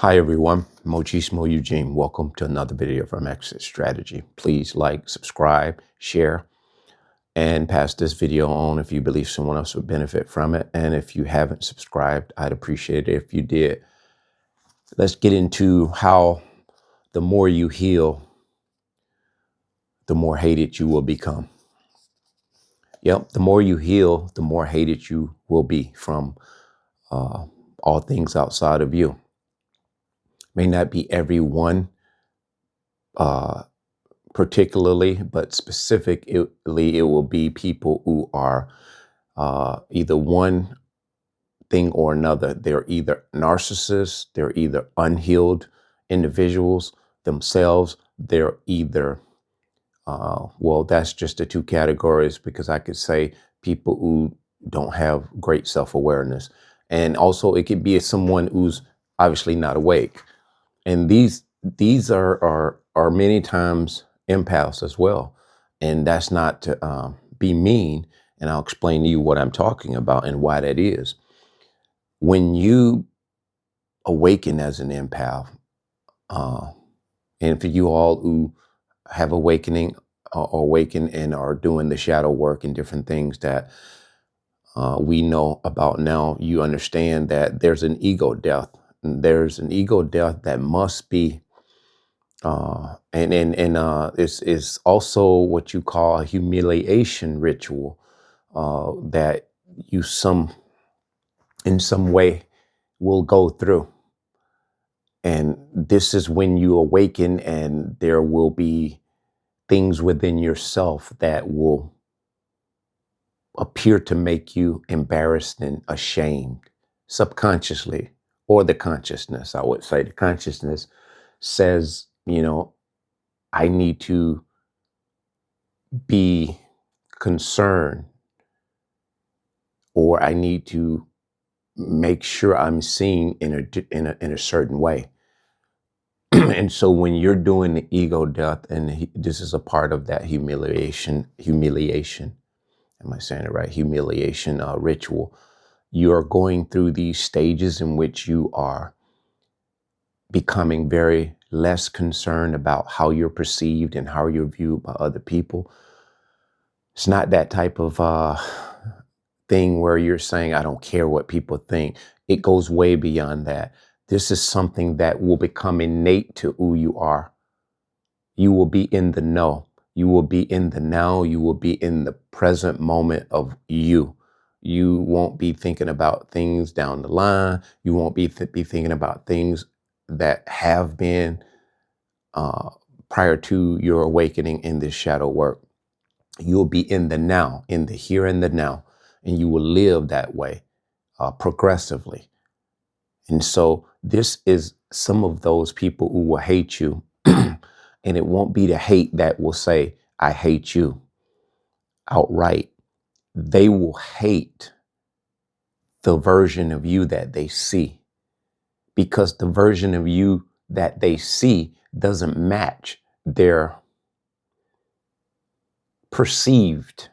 Hi everyone, Mochismo Eugene. Welcome to another video from Exit Strategy. Please like, subscribe, share, and pass this video on if you believe someone else would benefit from it. And if you haven't subscribed, I'd appreciate it if you did. Let's get into how the more you heal, the more hated you will become. Yep, the more you heal, the more hated you will be from all things outside of you. May not be everyone particularly, but specifically, it will be people who are either one thing or another. They're either narcissists, they're either unhealed individuals themselves, they're either, well, that's just the two categories, because I could say people who don't have great self-awareness. And also it could be someone who's obviously not awake. And these are many times empaths as well. And that's not to be mean. And I'll explain to you what I'm talking about and why that is. When you awaken as an empath, and for you all who have awakening or awaken and are doing the shadow work and different things that we know about now, you understand that there's an ego death. There's an ego death that must be it's also what you call a humiliation ritual that you in some way will go through. And this is when you awaken, and there will be things within yourself that will appear to make you embarrassed and ashamed subconsciously, or the consciousness. I would say the consciousness says, I need to be concerned, or I need to make sure I'm seen in a certain way. And so when you're doing the ego death, and this is a part of that humiliation, am I saying it right? Humiliation ritual. You are going through these stages in which you are becoming very less concerned about how you're perceived and how you're viewed by other people. It's not that type of thing where you're saying, I don't care what people think. It goes way beyond that. This is something that will become innate to who you are. You will be in the know. You will be in the now. You will be in the present moment of you. You won't be thinking about things down the line. You won't be thinking about things that have been prior to your awakening in this shadow work. You'll be in the now, in the here and the now, and you will live that way progressively. And so this is some of those people who will hate you. And it won't be the hate that will say, I hate you outright. They will hate the version of you that they see, because the version of you that they see doesn't match their perceived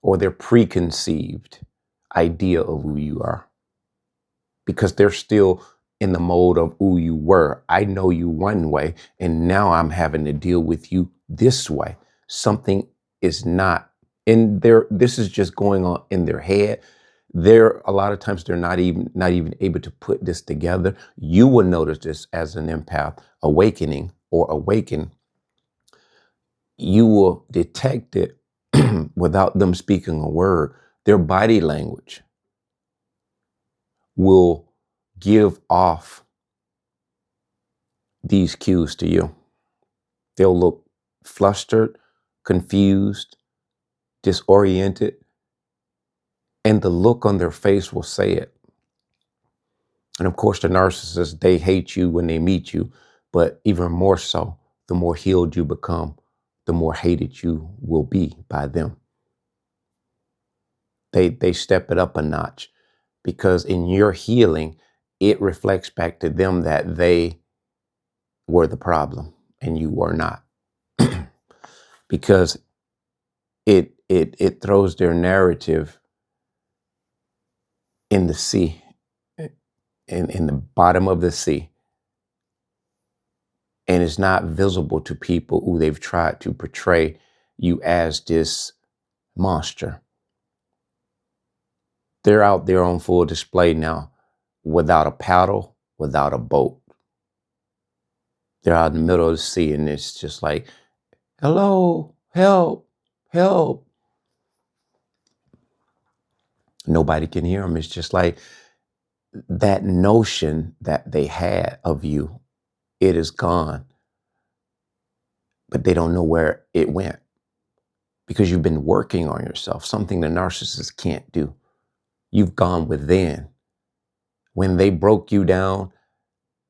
or their preconceived idea of who you are, because they're still in the mode of who you were. I know you one way, and now I'm having to deal with you this way. Something is not in there. This is just going on in their head. A lot of times they're not even able to put this together. You will notice this as an empath awakening or awaken. You will detect it without them speaking a word. Their body language will give off these cues to you. They'll look flustered, confused, disoriented, and the look on their face will say it. And of course, the narcissists, they hate you when they meet you, but even more so, the more healed you become, the more hated you will be by them. They step it up a notch, because in your healing, it reflects back to them that they were the problem and you were not. Because it throws their narrative in the sea. in the bottom of the sea. And it's not visible to people who they've tried to portray you as this monster. They're out there on full display now without a paddle, without a boat. They're out in the middle of the sea and it's just like, hello, help, help. Nobody can hear them. It's just like that notion that they had of you, it is gone. But they don't know where it went because you've been working on yourself, something the narcissist can't do. You've gone within. When they broke you down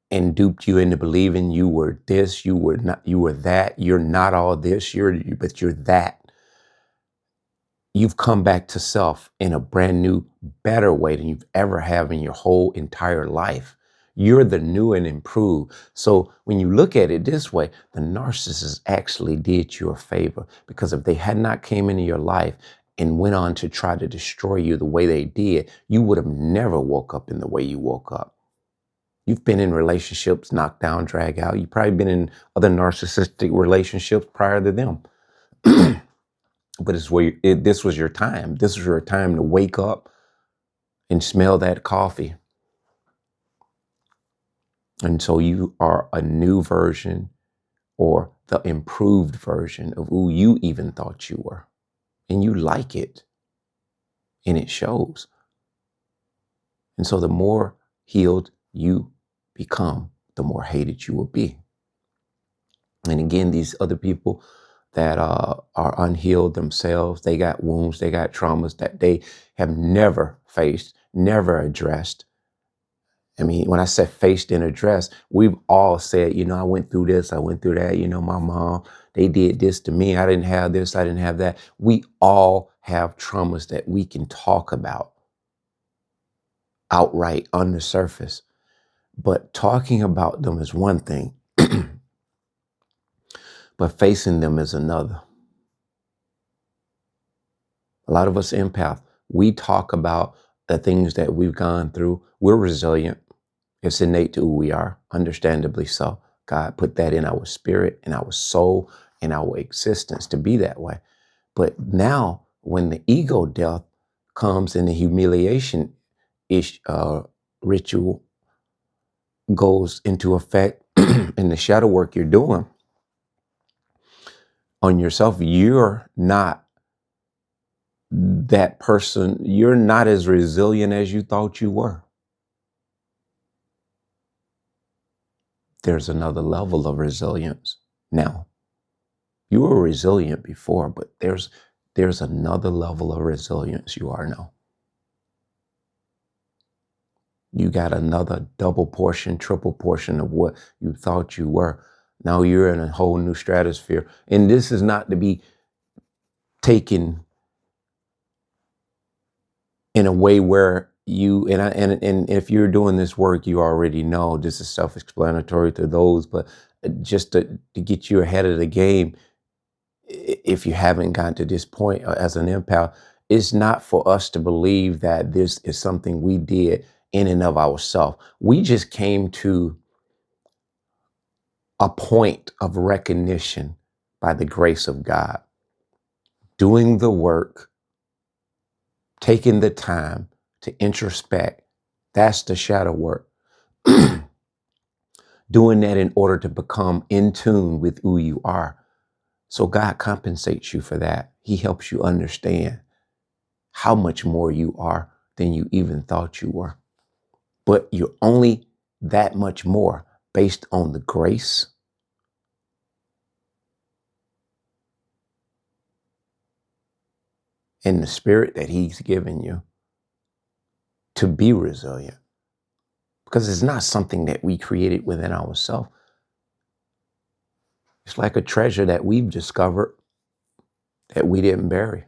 and duped you into believing you were this, you were not, you were that, you're not all this, but you're that. You've come back to self in a brand new, better way than you've ever have in your whole entire life. You're the new and improved. So when you look at it this way, the narcissist actually did you a favor, because if they had not came into your life and went on to try to destroy you the way they did, you would have never woke up in the way you woke up. You've been in relationships, knocked down, drag out. You've probably been in other narcissistic relationships prior to them. But it's where this was your time. This was your time to wake up and smell that coffee. And so you are a new version or the improved version of who you even thought you were. And you like it. And it shows. And so the more healed you become, the more hated you will be. And again, these other people that are unhealed themselves, they got wounds, they got traumas that they have never faced, never addressed. I mean, when I say faced and addressed, we've all said, I went through this, I went through that, my mom, they did this to me, I didn't have this, I didn't have that. We all have traumas that we can talk about outright on the surface. But talking about them is one thing, but facing them is another. A lot of us empaths, we talk about the things that we've gone through. We're resilient. It's innate to who we are, understandably so. God put that in our spirit, in our soul, in our existence to be that way. But now when the ego death comes and the humiliation ritual goes into effect in the shadow work you're doing on yourself, you're not that person. You're not as resilient as you thought you were. There's another level of resilience now. You were resilient before, but there's another level of resilience you are now. You got another double portion, triple portion of what you thought you were. Now you're in a whole new stratosphere. And this is not to be taken in a way where and if you're doing this work, you already know this is self-explanatory to those, but just to get you ahead of the game, if you haven't gotten to this point as an empath, it's not for us to believe that this is something we did in and of ourselves. We just came to a point of recognition by the grace of God, doing the work, taking the time to introspect. That's the shadow work. Doing that in order to become in tune with who you are. So God compensates you for that. He helps you understand how much more you are than you even thought you were. But you're only that much more based on the grace and the spirit that He's given you to be resilient. Because it's not something that we created within ourselves. It's like a treasure that we've discovered that we didn't bury.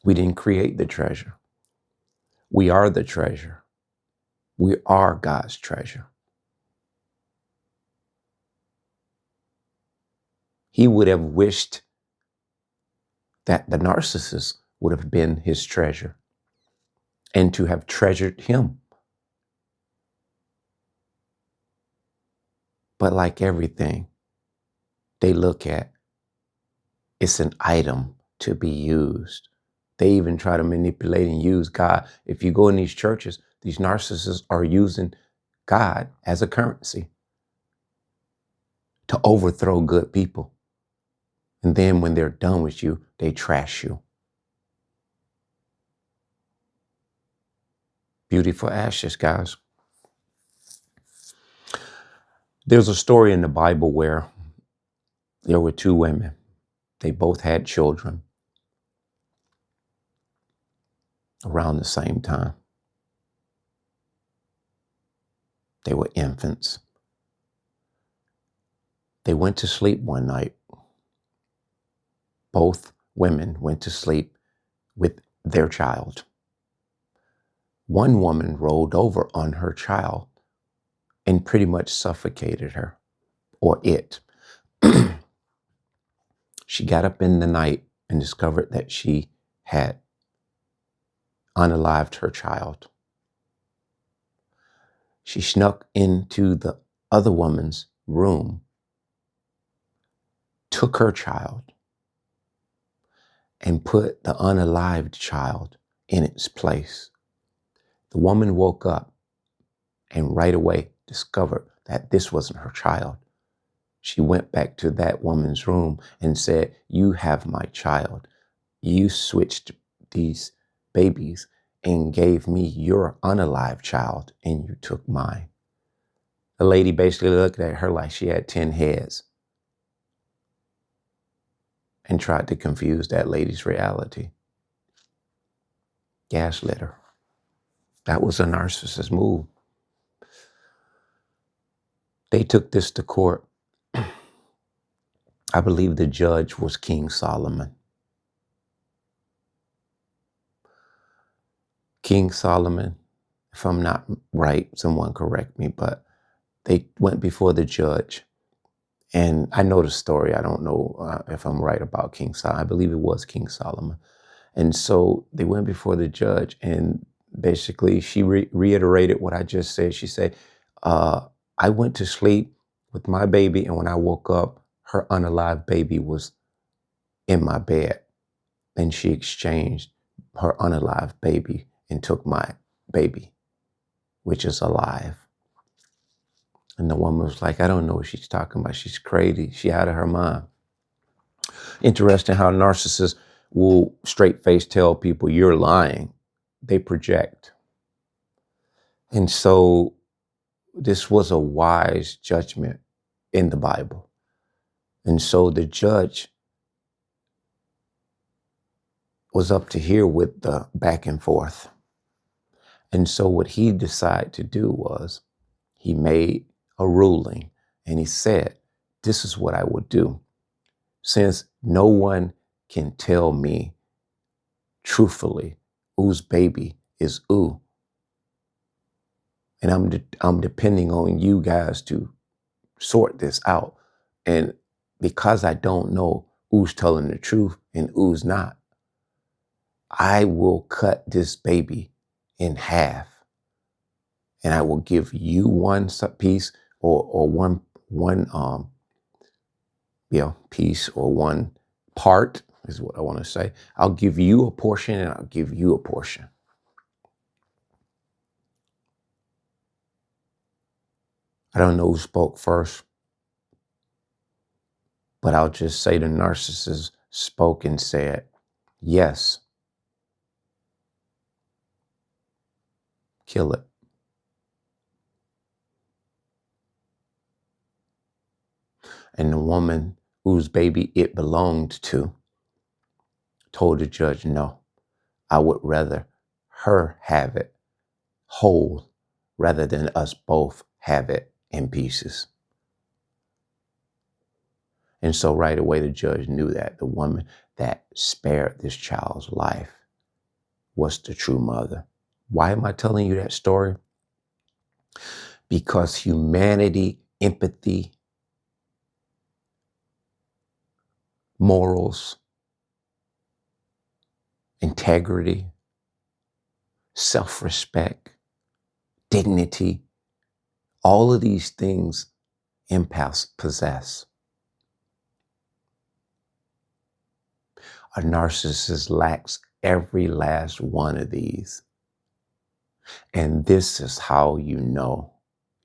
We didn't create the treasure. We are the treasure. We are God's treasure. He would have wished that the narcissist would have been His treasure and to have treasured him But like everything, they look at it's an item to be used. They even try to manipulate and use God. If you go in these churches, these narcissists are using God as a currency to overthrow good people. And then when they're done with you, they trash you. Beauty for ashes, guys. There's a story in the Bible where there were two women. They both had children around the same time. They were infants. They went to sleep one night. Both women went to sleep with their child. One woman rolled over on her child and pretty much suffocated her, or it. She got up in the night and discovered that she had unalived her child. She snuck into the other woman's room, took her child, and put the unalived child in its place. The woman woke up and right away discovered that this wasn't her child. She went back to that woman's room and said, "You have my child. You switched these babies and gave me your unalived child, and you took mine." The lady basically looked at her like she had 10 heads and tried to confuse that lady's reality. Gaslit her. That was a narcissist move. They took this to court. I believe the judge was King Solomon. King Solomon, if I'm not right, someone correct me, but they went before the judge. And I know the story. I don't know if I'm right about King Solomon. I believe it was King Solomon. And so they went before the judge, and basically she reiterated what I just said. She said, I went to sleep with my baby, and when I woke up, her unalived baby was in my bed. And she exchanged her unalived baby and took my baby, which is alive. And the woman was like, I don't know what she's talking about. She's crazy. She out of her mind. Interesting how narcissists will straight face tell people you're lying. They project. And so this was a wise judgment in the Bible. And so the judge was up to here with the back and forth. And so what he decided to do was he made a ruling, and he said, this is what I would do. Since no one can tell me truthfully whose baby is who, and I'm depending on you guys to sort this out. And because I don't know who's telling the truth and who's not, I will cut this baby in half, and I will give you one piece or one piece or one part is what I want to say. I'll give you a portion and I'll give you a portion. I don't know who spoke first, but I'll just say the narcissist spoke and said, yes, kill it. And the woman whose baby it belonged to told the judge, no, I would rather her have it whole rather than us both have it in pieces. And so right away, the judge knew that the woman that spared this child's life was the true mother. Why am I telling you that story? Because humanity, empathy, morals, integrity, self-respect, dignity, all of these things empaths possess. A narcissist lacks every last one of these. And this is how you know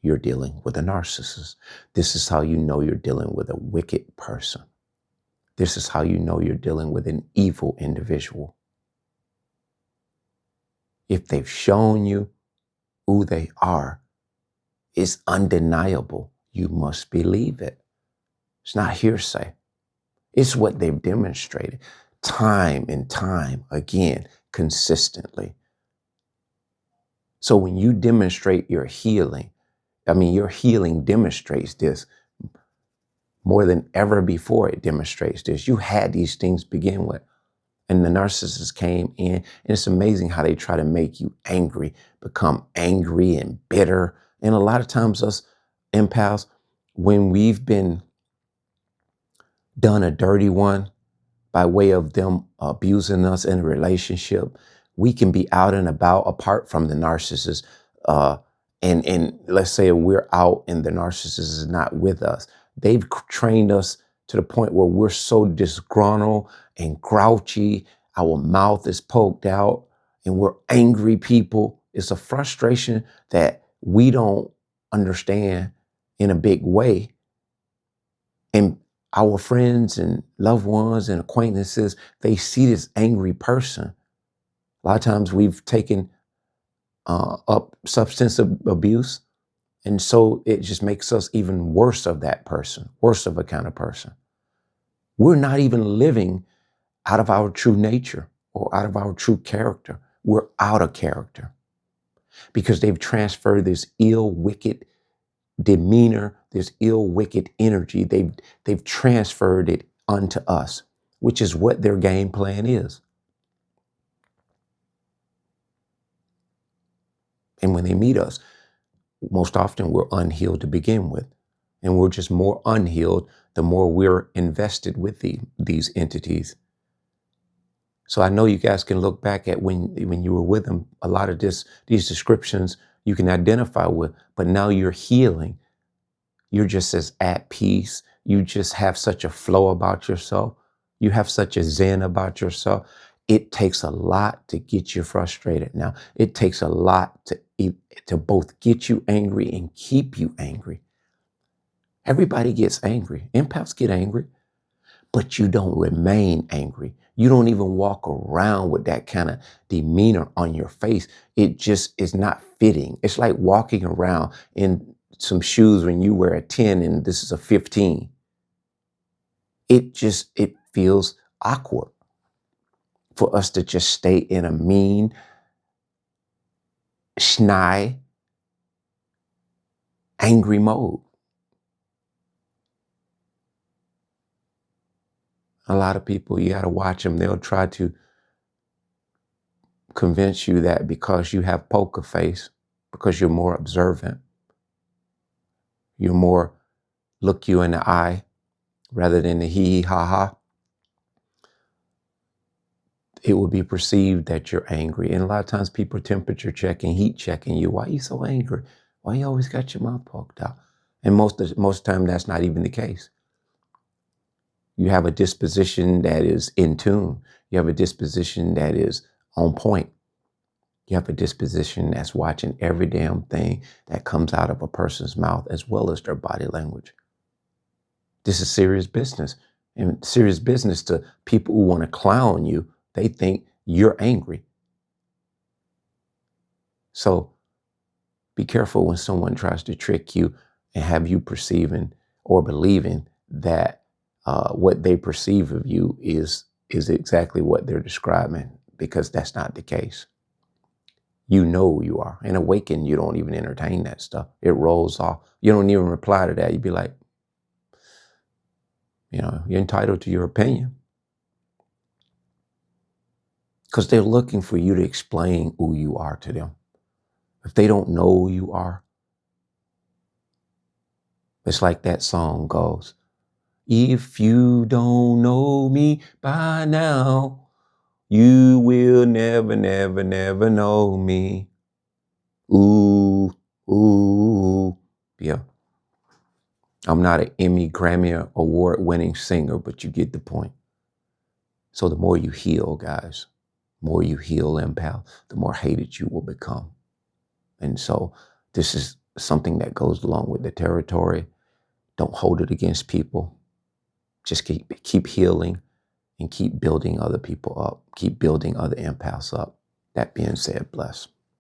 you're dealing with a narcissist. This is how you know you're dealing with a wicked person. This is how you know you're dealing with an evil individual. If they've shown you who they are, it's undeniable. You must believe it. It's not hearsay. It's what they've demonstrated time and time again, consistently. So when you demonstrate your healing, your healing demonstrates this more than ever before. It demonstrates this. You had these things to begin with. And the narcissist came in, and it's amazing how they try to make you angry, become angry and bitter. And a lot of times us empaths, when we've been done a dirty one by way of them abusing us in a relationship, we can be out and about apart from the narcissist. And let's say we're out and the narcissist is not with us. They've trained us to the point where we're so disgruntled and grouchy. Our mouth is poked out and we're angry people. It's a frustration that we don't understand in a big way. And our friends and loved ones and acquaintances, they see this angry person. A lot of times we've taken up substance abuse. And so it just makes us even worse of that person, worse of a kind of person. We're not even living out of our true nature or out of our true character. We're out of character because they've transferred this ill, wicked demeanor, this ill, wicked energy. They've transferred it onto us, which is what their game plan is. And when they meet us, most often we're unhealed to begin with. And we're just more unhealed the more we're invested with these entities. So I know you guys can look back at when you were with them, a lot of these descriptions you can identify with, but now you're healing. You're just as at peace. You just have such a flow about yourself. You have such a zen about yourself. It takes a lot to get you frustrated now. It takes a lot to both get you angry and keep you angry. Everybody gets angry. Empaths get angry, but you don't remain angry. You don't even walk around with that kind of demeanor on your face. It just is not fitting. It's like walking around in some shoes when you wear a 10 and this is a 15. It feels awkward for us to just stay in a mean, snide, angry mode. A lot of people, you got to watch them. They'll try to convince you that because you have poker face, because you're more observant, you're more look you in the eye rather than the hee ha ha, it will be perceived that you're angry. And a lot of times people are temperature checking, heat checking you. Why are you so angry? Why you always got your mouth poked out? And most of the time that's not even the case. You have a disposition that is in tune. You have a disposition that is on point. You have a disposition that's watching every damn thing that comes out of a person's mouth as well as their body language. This is serious business. And serious business to people who want to clown you. They think you're angry. So be careful when someone tries to trick you and have you perceiving or believing that what they perceive of you is exactly what they're describing, because that's not the case. You know who you are. And awakened, you don't even entertain that stuff. It rolls off. You don't even reply to that. You'd be like, you're entitled to your opinion. Because they're looking for you to explain who you are to them. If they don't know who you are, it's like that song goes, if you don't know me by now, you will never, never, never know me. Ooh, ooh, yeah. I'm not an Emmy, Grammy award-winning singer, but you get the point. So the more you heal, guys, more you heal empath, the more hated you will become. And so this is something that goes along with the territory. Don't hold it against people. Just keep healing and keep building other people up. Keep building other empaths up. That being said, bless.